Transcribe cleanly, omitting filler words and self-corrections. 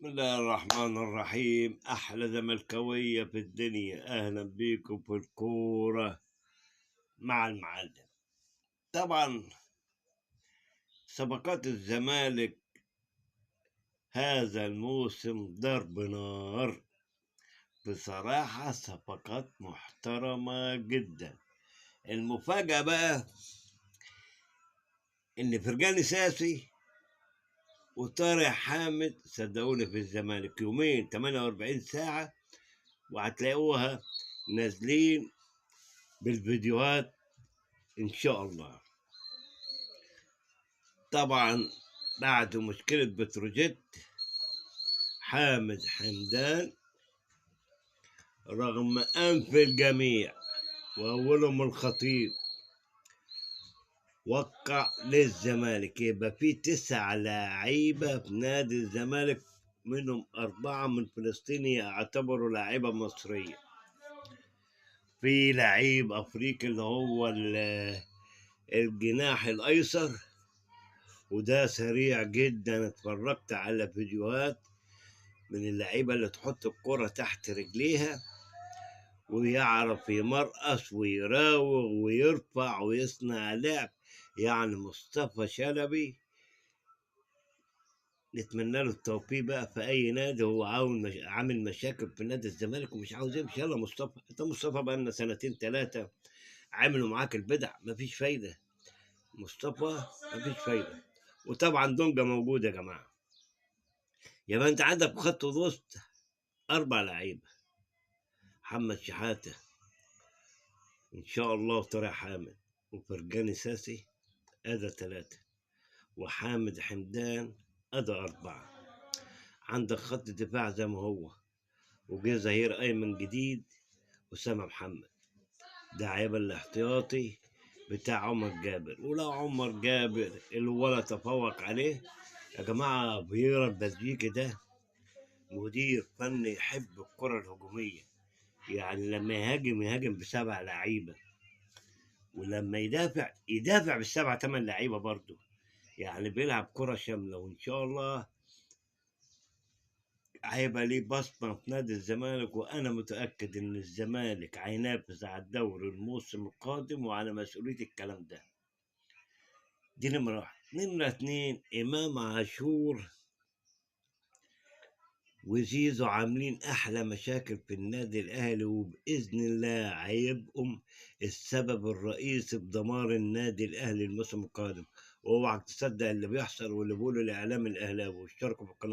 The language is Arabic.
بسم الله الرحمن الرحيم. أحلى زملكاوية في الدنيا، أهلا بيكم في الكورة مع المعلم. طبعا صفقات الزمالك هذا الموسم ضرب نار، بصراحة صفقات محترمة جدا. المفاجأة بقى إن فرجاني ساسي وطارق حامد صدقوني في الزمالك يومين 48 ساعة وهتلاقوها نازلين بالفيديوهات إن شاء الله. طبعا بعد مشكلة بتروجيت، حامد حمدان رغم أنف الجميع وأولهم الخطيب وقع للزمالك، يبقى في 9 لعيبة في نادي الزمالك، منهم 4 من فلسطين يعتبروا لاعيبة مصرية. في لعيب أفريقي اللي هو الجناح الأيسر، وده سريع جدا. اتفرجت على فيديوهات من اللعيبة اللي تحط الكرة تحت رجليها ويعرف يمرقص ويراوغ ويرفع ويصنع لعب. يعني مصطفى شلبي نتمنى له التوفيق بقى في أي نادي. هو عامل مشاكل في نادي الزمالك ومش عاوز يمشي. يلا مصطفى، انت مصطفى بقى لنا 2 3 عملوا معاك البدع، مفيش فايدة. مصطفى مفيش فايدة. وطبعا دونجا موجود يا جماعة. يبقى انت عندك خط وسط 4 لعيبة: محمد شحاتة إن شاء الله، وطارق حامد وفرجاني ساسي، أدا 3، وحامد حمدان أدا 4. عندك خط دفاع زي ما هو، وجه ظهير أيمن جديد وسام محمد. ده عيب الاحتياطي بتاع عمر جابر. ولو عمر جابر الولد تفوق عليه يا جماعة، فييرا البلجيكي ده مدير فني يحب الكرة الهجومية. يعني لما يهاجم ب7 لعيبة، ولما يدافع ب7 8 لعيبة برضه. يعني بيلعب كرة شاملة، وإن شاء الله هيبقى ليه بصمة في نادي الزمالك. وأنا متأكد إن الزمالك هينافس على الدوري الموسم القادم، وعلى مسؤولية الكلام ده. دي نمرة 1. نمرة 2، إمام عاشور وزيزو عاملين أحلى مشاكل في النادي الأهلي، وبإذن الله هيبقوا السبب الرئيسي بدمار النادي الأهلي الموسم القادم. واوعك تصدق اللي بيحصل واللي بيقوله الإعلام الأهلاوي. واشتركوا في القناة.